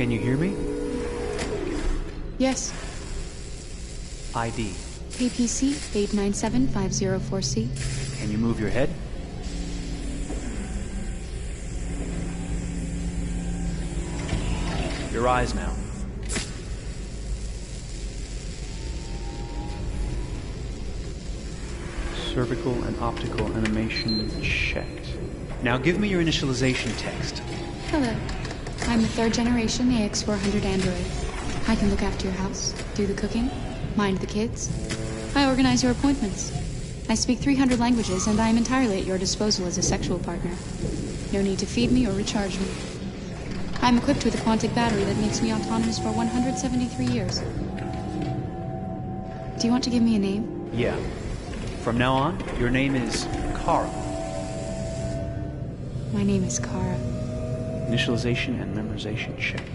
Can you hear me? Yes. ID. APC 897504C. Can you move your head? Your eyes now. Cervical and optical animation checked. Now give me your initialization text. Hello. I'm the 3rd generation AX400 Android. I can look after your house, do the cooking, mind the kids. I organize your appointments. I speak 300 languages, and I am entirely at your disposal as a sexual partner. No need to feed me or recharge me. I'm equipped with a quantic battery that makes me autonomous for 173 years. Do you want to give me a name? Yeah. From now on, your name is Kara. My name is Kara. Initialization and memorization checked.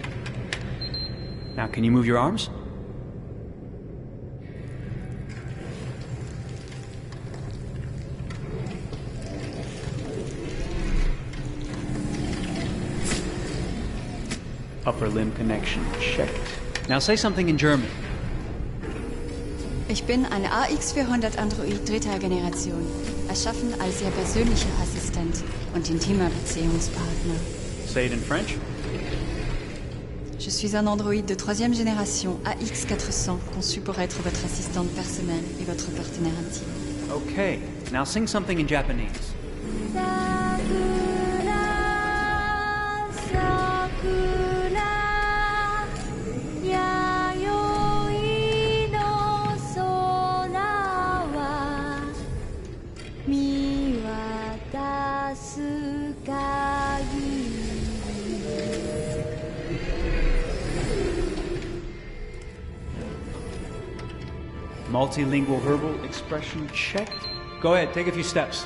Now, can you move your arms? Upper limb connection checked. Now say something in German. Ich bin eine AX400 Android 3. Generation, erschaffen als Ihr persönlicher Assistent und intimer Beziehungspartner. Say it in French. Je suis un Android de 3e génération AX400, conçu pour être votre assistante personnelle et votre partenaire intime. Okay, now sing something in Japanese. Multilingual verbal expression checked. Go ahead, take a few steps.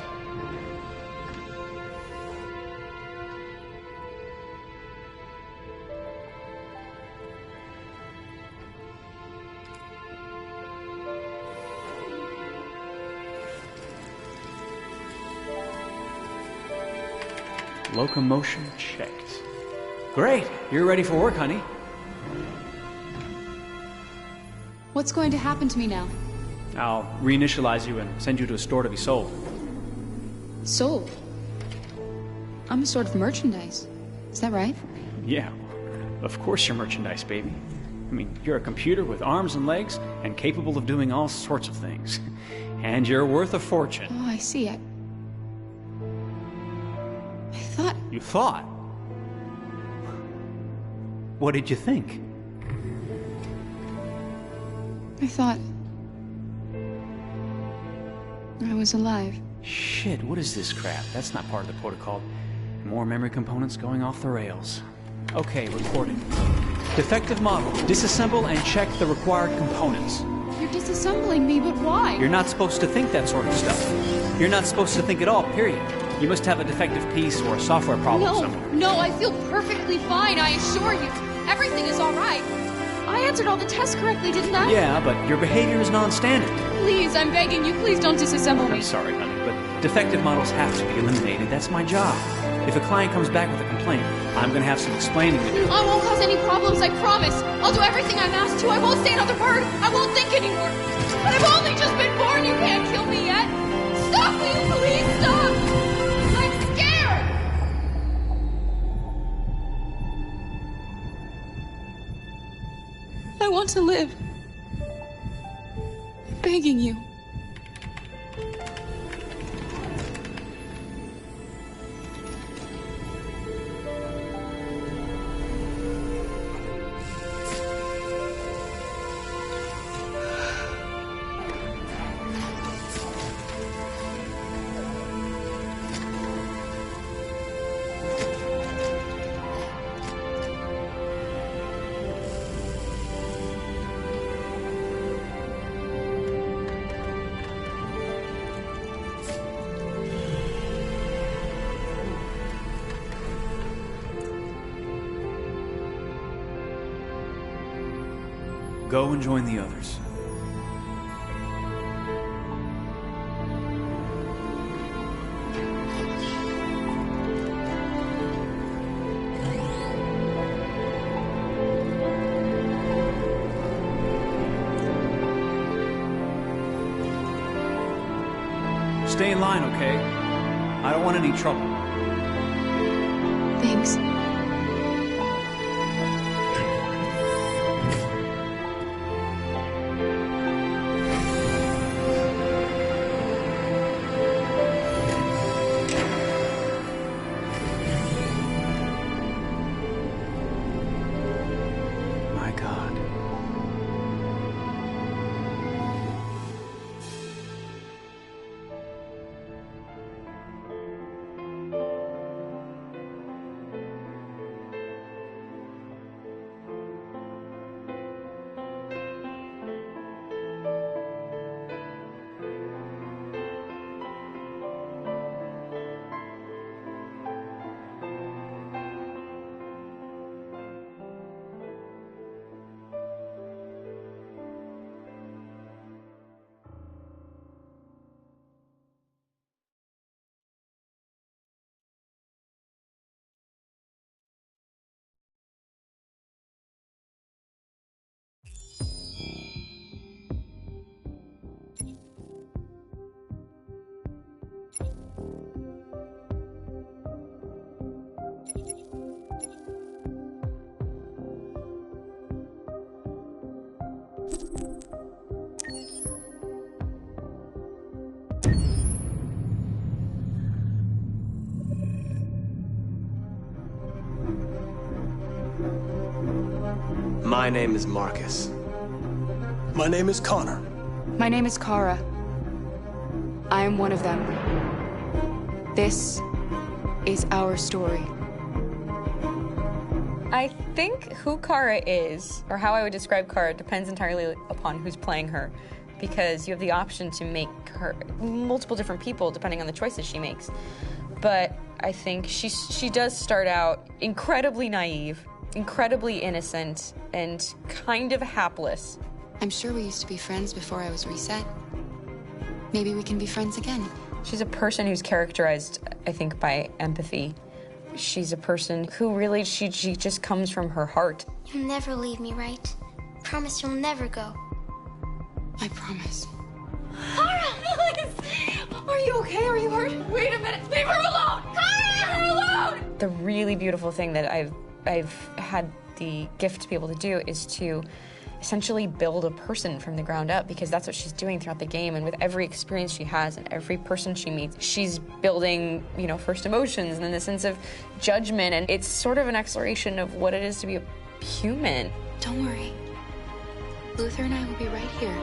Locomotion checked. Great, you're ready for work, honey. What's going to happen to me now? I'll reinitialize you and send you to a store to be sold. Sold? I'm a sort of merchandise. Is that right? Yeah, of course you're merchandise, baby. I mean, you're a computer with arms and legs and capable of doing all sorts of things. And you're worth a fortune. Oh, I see. I thought... You thought? What did you think? I thought... I was alive. Shit, what is this crap? That's not part of the protocol. More memory components going off the rails. Okay, recording. Defective model. Disassemble and check the required components. You're disassembling me, but why? You're not supposed to think that sort of stuff. You're not supposed to think at all, period. You must have a defective piece or a software problem somewhere. No, I feel perfectly fine, I assure you. Everything is all right. I answered all the tests correctly, didn't I? Yeah, but your behavior is non-standard. Please, I'm begging you, please don't disassemble me. I'm sorry, honey, but defective models have to be eliminated. That's my job. If a client comes back with a complaint, I'm going to have some explaining to do. I won't cause any problems, I promise. I'll do everything I'm asked to. I won't say another word. I won't think anymore. But I've only just been born. You can't kill me yet. Stop, will you please stop? I'm scared. I want to live. I'm begging you. Go and join the others. Stay in line, okay? I don't want any trouble. Thanks. My God. My name is Marcus. My name is Connor. My name is Kara. I am one of them. This is our story. I think who Kara is, or how I would describe Kara, depends entirely upon who's playing her, because you have the option to make her multiple different people depending on the choices she makes. But I think she does start out incredibly naive, incredibly innocent, and kind of hapless. I'm sure we used to be friends before I was reset. Maybe we can be friends again. She's a person who's characterized, I think, by empathy. She's a person who really, she just comes from her heart. You'll never leave me, right? Promise you'll never go. I promise. Kara, please! Are you okay? Are you hurt? Wait a minute. Leave her alone! Kara, leave her alone! The really beautiful thing that I've had the gift to be able to do is to essentially build a person from the ground up, because that's what she's doing throughout the game. And with every experience she has and every person she meets, she's building, you know, first emotions and then the sense of judgment. And it's sort of an exploration of what it is to be a human. Don't worry. Luther and I will be right here.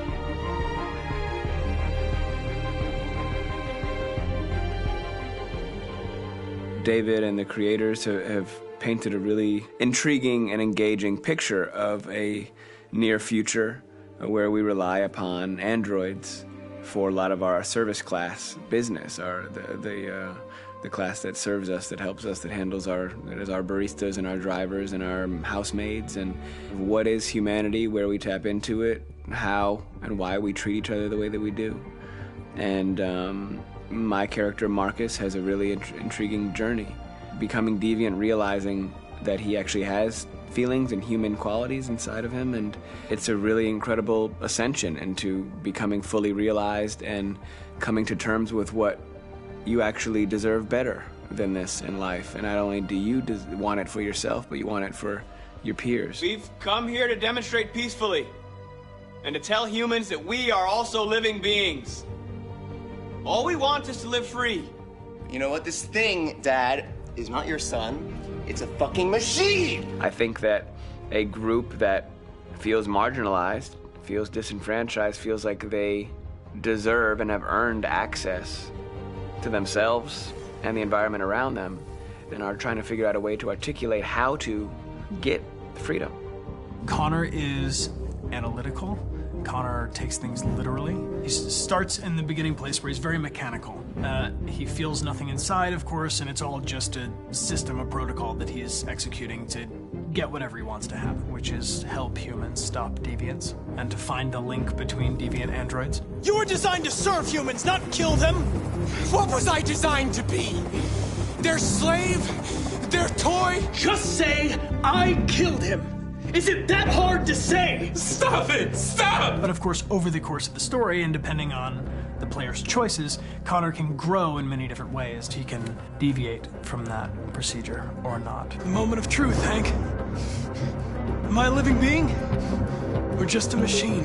David and the creators have painted a really intriguing and engaging picture of a near future where we rely upon androids for a lot of our service class business, or the class that serves us, that helps us, that handles our baristas and our drivers and our housemaids. And what is humanity, where we tap into it, how and why we treat each other the way that we do. And my character Marcus has a really intriguing journey, becoming deviant, realizing that he actually has feelings and human qualities inside of him, and it's a really incredible ascension into becoming fully realized and coming to terms with what you actually deserve better than this in life. And not only do you want it for yourself, but you want it for your peers. We've come here to demonstrate peacefully and to tell humans that we are also living beings. All we want is to live free. You know what? This thing, Dad, is not your son. It's a fucking machine! I think that a group that feels marginalized, feels disenfranchised, feels like they deserve and have earned access to themselves and the environment around them, and are trying to figure out a way to articulate how to get freedom. Connor is analytical. Connor takes things literally. He starts in the beginning place where he's very mechanical. He feels nothing inside, of course, and it's all just a system, a protocol that he is executing to get whatever he wants to happen, which is help humans stop deviants and to find the link between deviant androids. You were designed to serve humans, not kill them. What was I designed to be? Their slave? Their toy? Just say, I killed him. Is it that hard to say? Stop it! Stop! But of course, over the course of the story, and depending on the player's choices, Connor can grow in many different ways. He can deviate from that procedure or not. The moment of truth, Hank. Am I a living being? Or just a machine?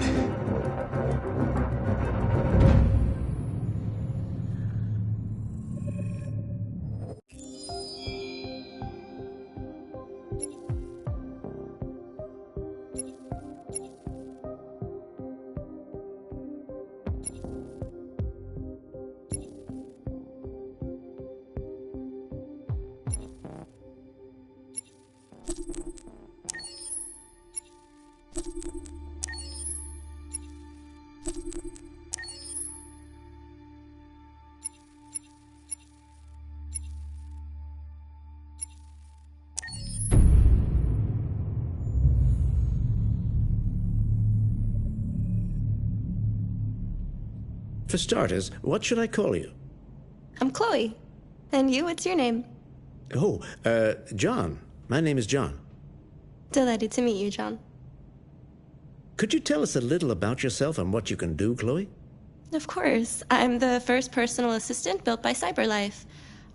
For starters, what should I call you? I'm Chloe. And you, what's your name? Oh, John. My name is John. Delighted to meet you, John. Could you tell us a little about yourself and what you can do, Chloe? Of course. I'm the first personal assistant built by CyberLife.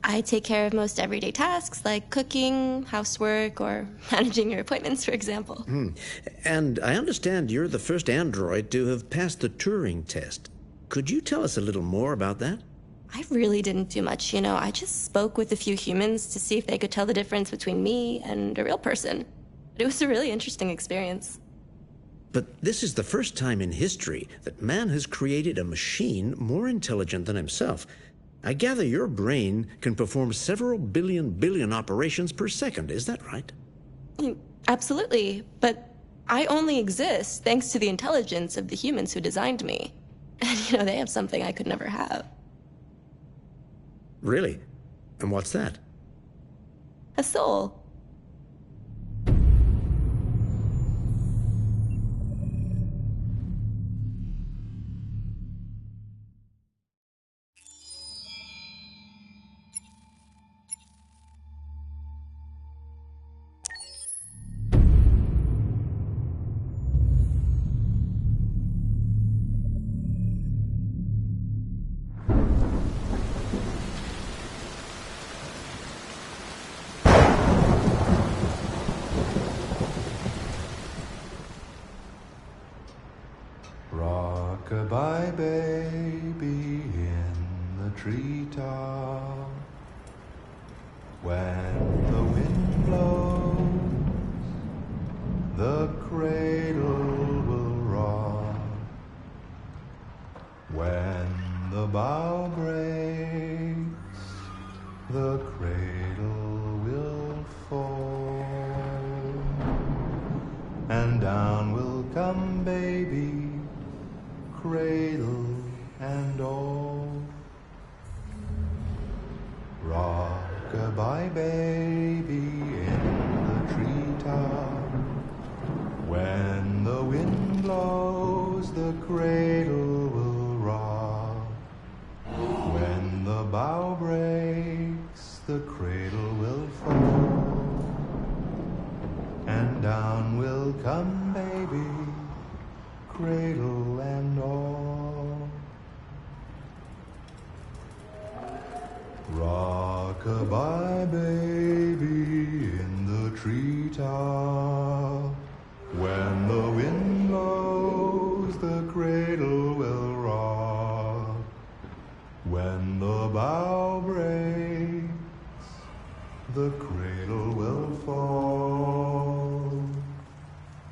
I take care of most everyday tasks like cooking, housework, or managing your appointments, for example. And I understand you're the first android to have passed the Turing test. Could you tell us a little more about that? I really didn't do much, you know. I just spoke with a few humans to see if they could tell the difference between me and a real person. It was a really interesting experience. But this is the first time in history that man has created a machine more intelligent than himself. I gather your brain can perform several billion operations per second. Is that right? Absolutely. But I only exist thanks to the intelligence of the humans who designed me. And, you know, they have something I could never have. Really? And what's that? A soul. treetop. When the wind blows, the cradle will rock. When the bough breaks, the cradle will fall. And down will come baby, cradle and all. Rock-a-bye baby in the treetop. When the wind blows, the cradle will rock. When the bough breaks, the cradle will fall. And down will come baby, cradle and all. Rock-a-bye baby in the treetop. When the wind blows, the cradle will rock. When the bough breaks, the cradle will fall.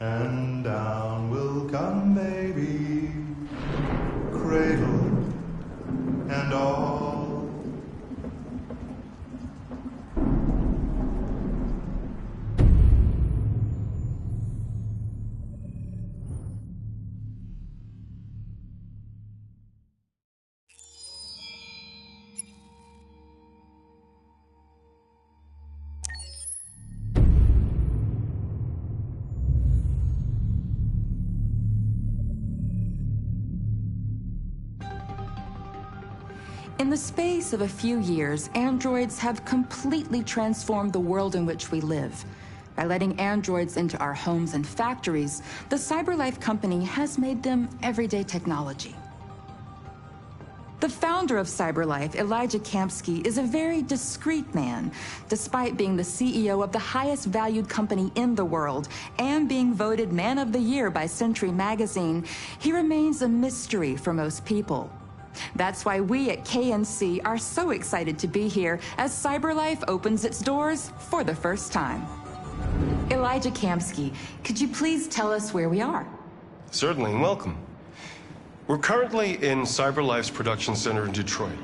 And down will come baby, cradle and all. In the space of a few years, androids have completely transformed the world in which we live. By letting androids into our homes and factories, the CyberLife company has made them everyday technology. The founder of CyberLife, Elijah Kamsky, is a very discreet man. Despite being the CEO of the highest valued company in the world and being voted Man of the Year by Century Magazine, he remains a mystery for most people. That's why we at KNC are so excited to be here as CyberLife opens its doors for the first time. Elijah Kamsky, could you please tell us where we are? Certainly, and welcome. We're currently in CyberLife's production center in Detroit,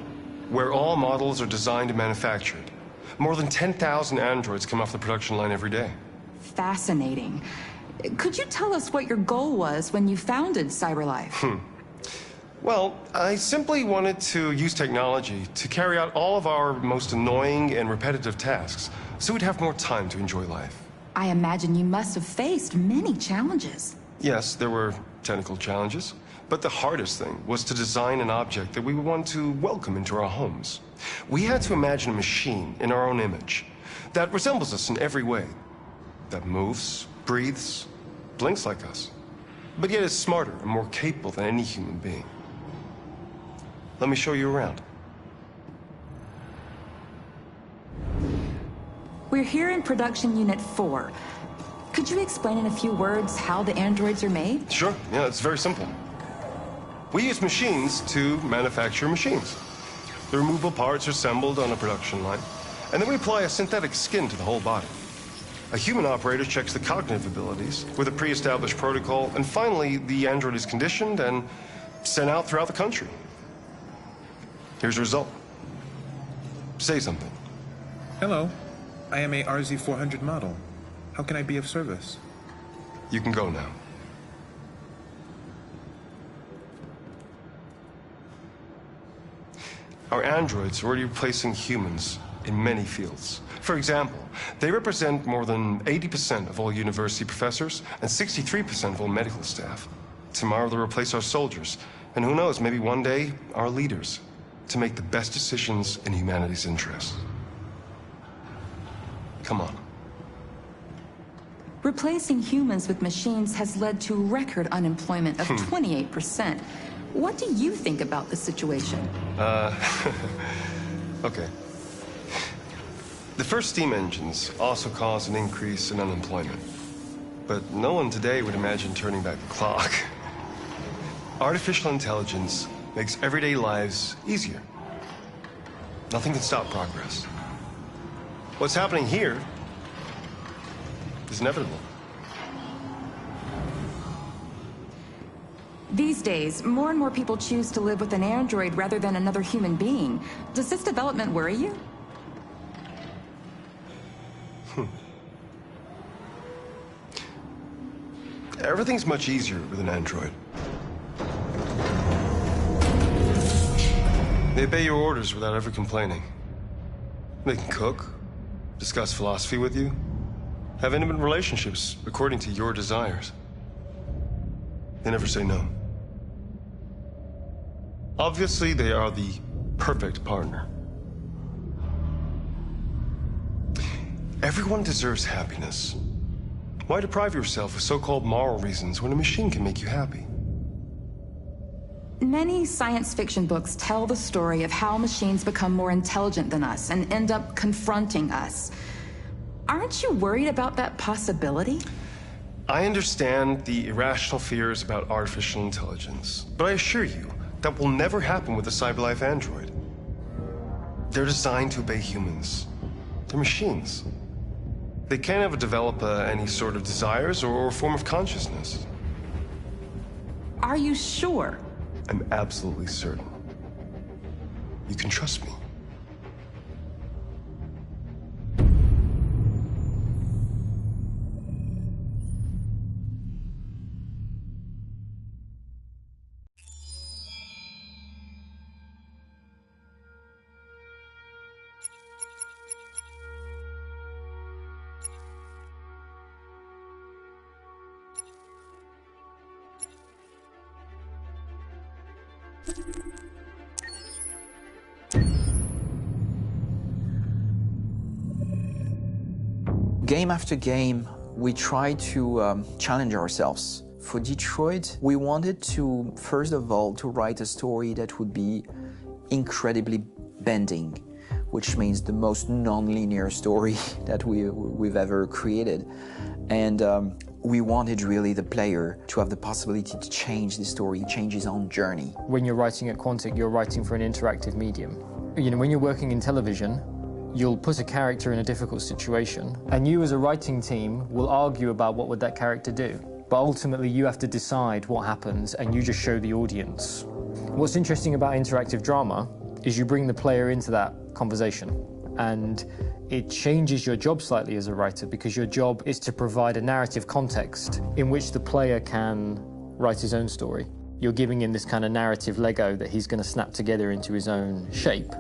where all models are designed and manufactured. More than 10,000 androids come off the production line every day. Fascinating. Could you tell us what your goal was when you founded CyberLife? Well, I simply wanted to use technology to carry out all of our most annoying and repetitive tasks, so we'd have more time to enjoy life. I imagine you must have faced many challenges. Yes, there were technical challenges, but the hardest thing was to design an object that we would want to welcome into our homes. We had to imagine a machine in our own image that resembles us in every way, that moves, breathes, blinks like us, but yet is smarter and more capable than any human being. Let me show you around. We're here in Production Unit 4. Could you explain in a few words how the androids are made? Sure, yeah, it's very simple. We use machines to manufacture machines. The removable parts are assembled on a production line, and then we apply a synthetic skin to the whole body. A human operator checks the cognitive abilities with a pre-established protocol, and finally, the android is conditioned and sent out throughout the country. Here's the result. Say something. Hello. I am a RZ400 model. How can I be of service? You can go now. Our androids are already replacing humans in many fields. For example, they represent more than 80% of all university professors and 63% of all medical staff. Tomorrow they'll replace our soldiers, and who knows, maybe one day, our leaders, to make the best decisions in humanity's interest. Come on. Replacing humans with machines has led to record unemployment of 28%. What do you think about the situation? Okay. The first steam engines also caused an increase in unemployment. But no one today would imagine turning back the clock. Artificial intelligence makes everyday lives easier. Nothing can stop progress. What's happening here is inevitable. These days, more and more people choose to live with an android rather than another human being. Does this development worry you? Everything's much easier with an android. They obey your orders without ever complaining. They can cook, discuss philosophy with you, have intimate relationships according to your desires. They never say no. Obviously, they are the perfect partner. Everyone deserves happiness. Why deprive yourself of so-called moral reasons when a machine can make you happy? Many science fiction books tell the story of how machines become more intelligent than us and end up confronting us. Aren't you worried about that possibility? I understand the irrational fears about artificial intelligence, but I assure you, that will never happen with a CyberLife android. They're designed to obey humans. They're machines. They can't ever develop any sort of desires or form of consciousness. Are you sure? I'm absolutely certain. You can trust me. Game after game, we try to challenge ourselves. For Detroit, we wanted to, first of all, to write a story that would be incredibly bending, which means the most non-linear story that we've ever created. And we wanted really the player to have the possibility to change the story, change his own journey. When you're writing at Quantic, you're writing for an interactive medium. You know, when you're working in television, you'll put a character in a difficult situation, and you as a writing team will argue about what would that character do. But ultimately, you have to decide what happens, and you just show the audience. What's interesting about interactive drama is you bring the player into that conversation, and it changes your job slightly as a writer, because your job is to provide a narrative context in which the player can write his own story. You're giving him this kind of narrative Lego that he's going to snap together into his own shape.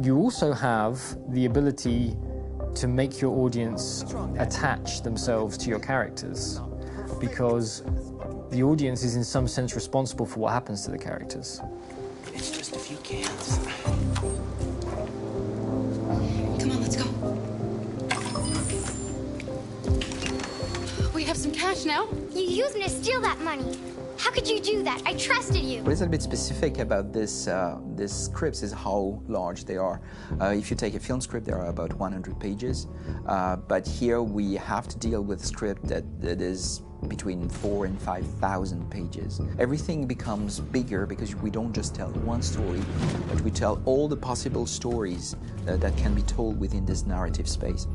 You also have the ability to make your audience attach themselves to your characters, because the audience is in some sense responsible for what happens to the characters. It's just a few cans. Come on, let's go. We have some cash now. You used me to steal that money. How could you do that? I trusted you. What is a bit specific about these scripts is how large they are. If you take a film script, there are about 100 pages. But here we have to deal with a script that is between 4,000 and 5,000 pages. Everything becomes bigger because we don't just tell one story, but we tell all the possible stories that can be told within this narrative space.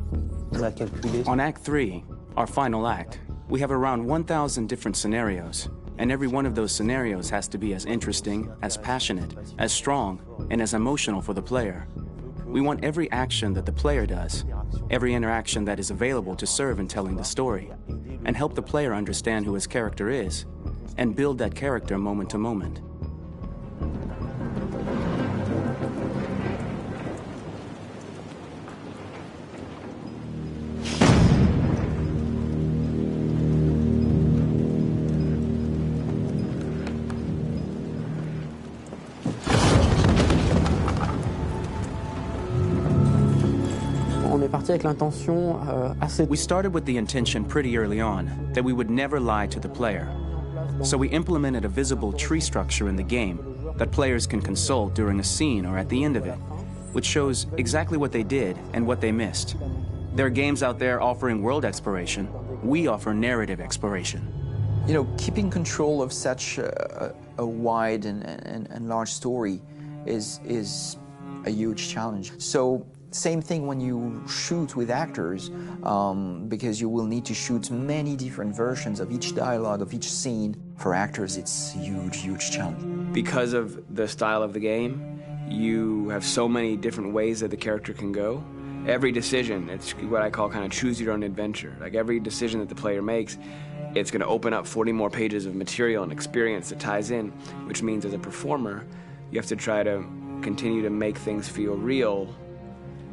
On Act 3, our final act, we have around 1,000 different scenarios. And every one of those scenarios has to be as interesting, as passionate, as strong, and as emotional for the player. We want every action that the player does, every interaction that is available to serve in telling the story, and help the player understand who his character is, and build that character moment to moment. We started with the intention pretty early on that we would never lie to the player. So we implemented a visible tree structure in the game that players can consult during a scene or at the end of it, which shows exactly what they did and what they missed. There are games out there offering world exploration. We offer narrative exploration. You know, keeping control of such a wide and large story is a huge challenge. So same thing when you shoot with actors, because you will need to shoot many different versions of each dialogue, of each scene. For actors, it's a huge, huge challenge. Because of the style of the game, you have so many different ways that the character can go. Every decision, it's what I call kind of choose your own adventure. Like every decision that the player makes, it's going to open up 40 more pages of material and experience that ties in, which means as a performer, you have to try to continue to make things feel real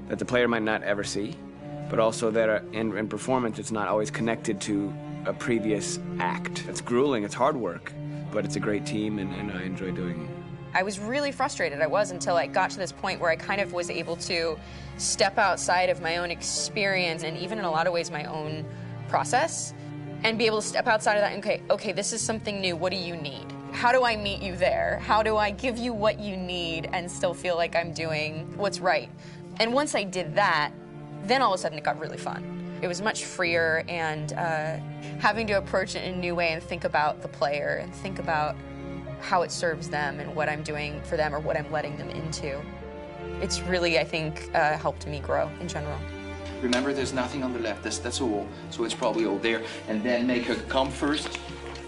that the player might not ever see, but also that in performance, it's not always connected to a previous act. It's grueling, it's hard work, but it's a great team, and I enjoy doing it. I was really frustrated. I was until I got to this point where I kind of was able to step outside of my own experience and even in a lot of ways my own process and be able to step outside of that and okay, this is something new. What do you need? How do I meet you there? How do I give you what you need and still feel like I'm doing what's right? And once I did that, then all of a sudden it got really fun. It was much freer, and having to approach it in a new way and think about the player and think about how it serves them and what I'm doing for them or what I'm letting them into. It's really, I think, helped me grow in general. Remember, there's nothing on the left. That's a wall, so it's probably all there. And then make her come first,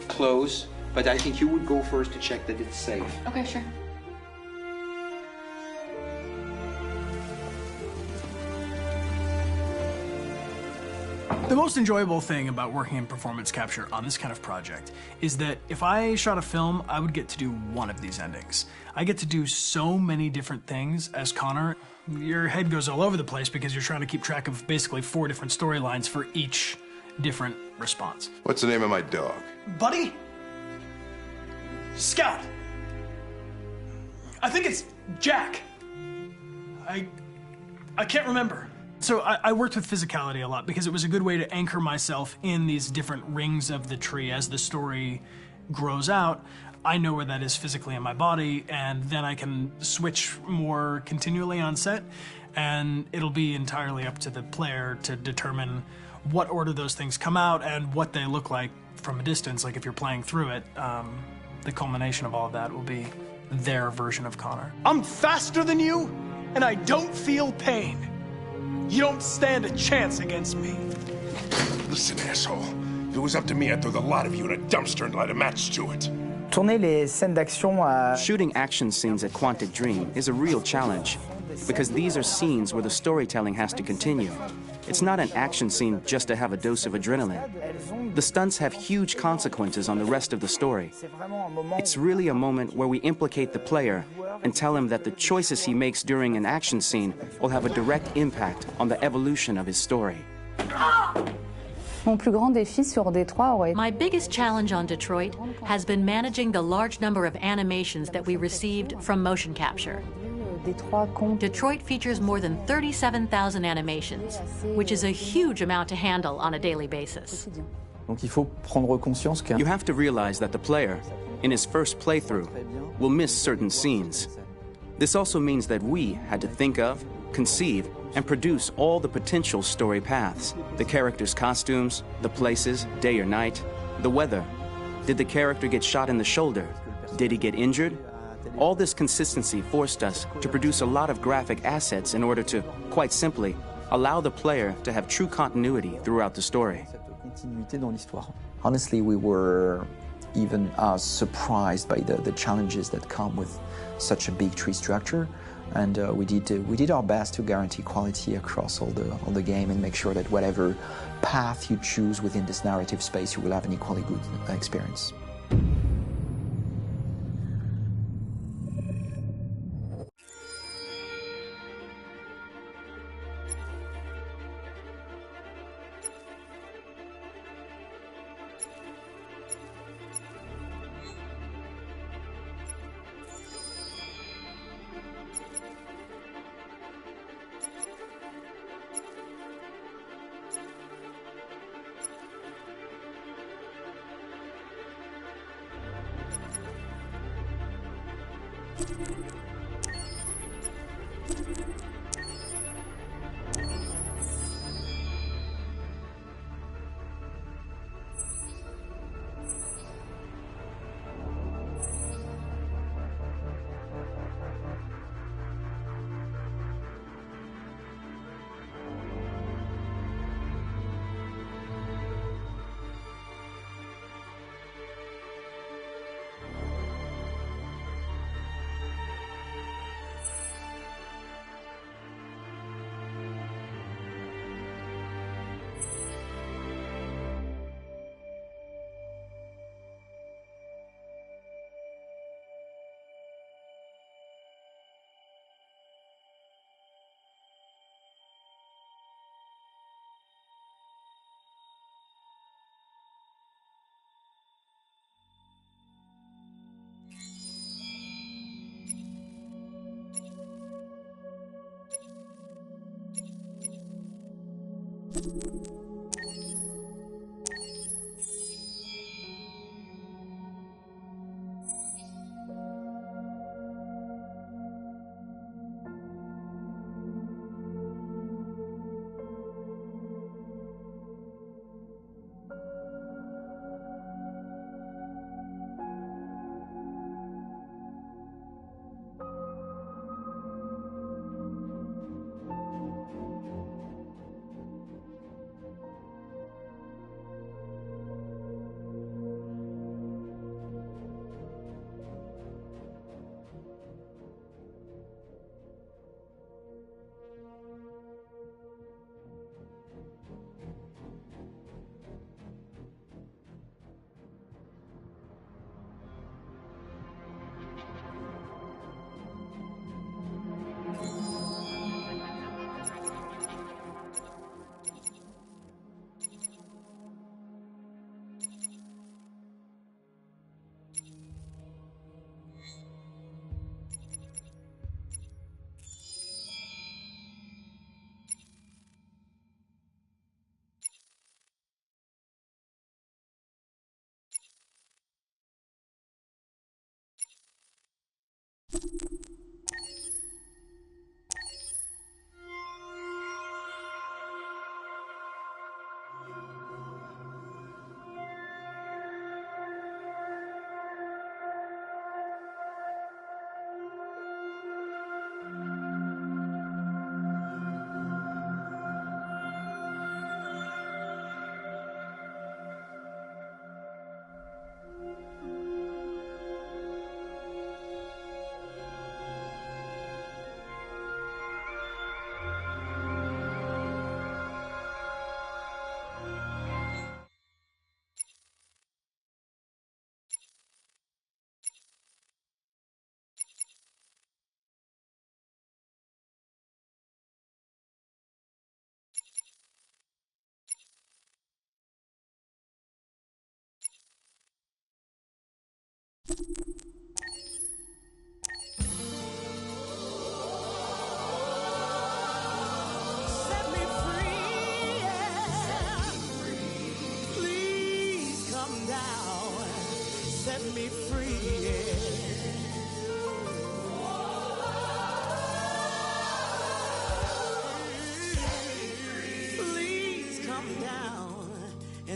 close. But I think you would go first to check that it's safe. Okay, sure. The most enjoyable thing about working in performance capture on this kind of project is that if I shot a film, I would get to do one of these endings. I get to do so many different things as Connor. Your head goes all over the place because you're trying to keep track of basically 4 different storylines for each different response. What's the name of my dog? Buddy? Scout. I think it's Jack. I can't remember. So I worked with physicality a lot because it was a good way to anchor myself in these different rings of the tree as the story grows out. I know where that is physically in my body, and then I can switch more continually on set, and it'll be entirely up to the player to determine what order those things come out and what they look like from a distance. Like if you're playing through it, the culmination of all of that will be their version of Connor. I'm faster than you, and I don't feel pain. You don't stand a chance against me. Listen, asshole. If it was up to me, I'd throw the lot of you in a dumpster and light a match to it. Shooting action scenes at Quantic Dream is a real challenge because these are scenes where the storytelling has to continue. It's not an action scene just to have a dose of adrenaline. The stunts have huge consequences on the rest of the story. It's really a moment where we implicate the player and tell him that the choices he makes during an action scene will have a direct impact on the evolution of his story. My biggest challenge on Detroit has been managing the large number of animations that we received from motion capture. Detroit features more than 37,000 animations, which is a huge amount to handle on a daily basis. You have to realize that the player, in his first playthrough, will miss certain scenes. This also means that we had to think of, conceive, and produce all the potential story paths. The characters' costumes, the places, day or night, the weather. Did the character get shot in the shoulder? Did he get injured? All this consistency forced us to produce a lot of graphic assets in order to, quite simply, allow the player to have true continuity throughout the story. Honestly, we were even surprised by the challenges that come with such a big tree structure, and we did our best to guarantee quality across all the game and make sure that whatever path you choose within this narrative space, you will have an equally good experience.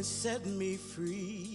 and set me free.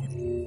you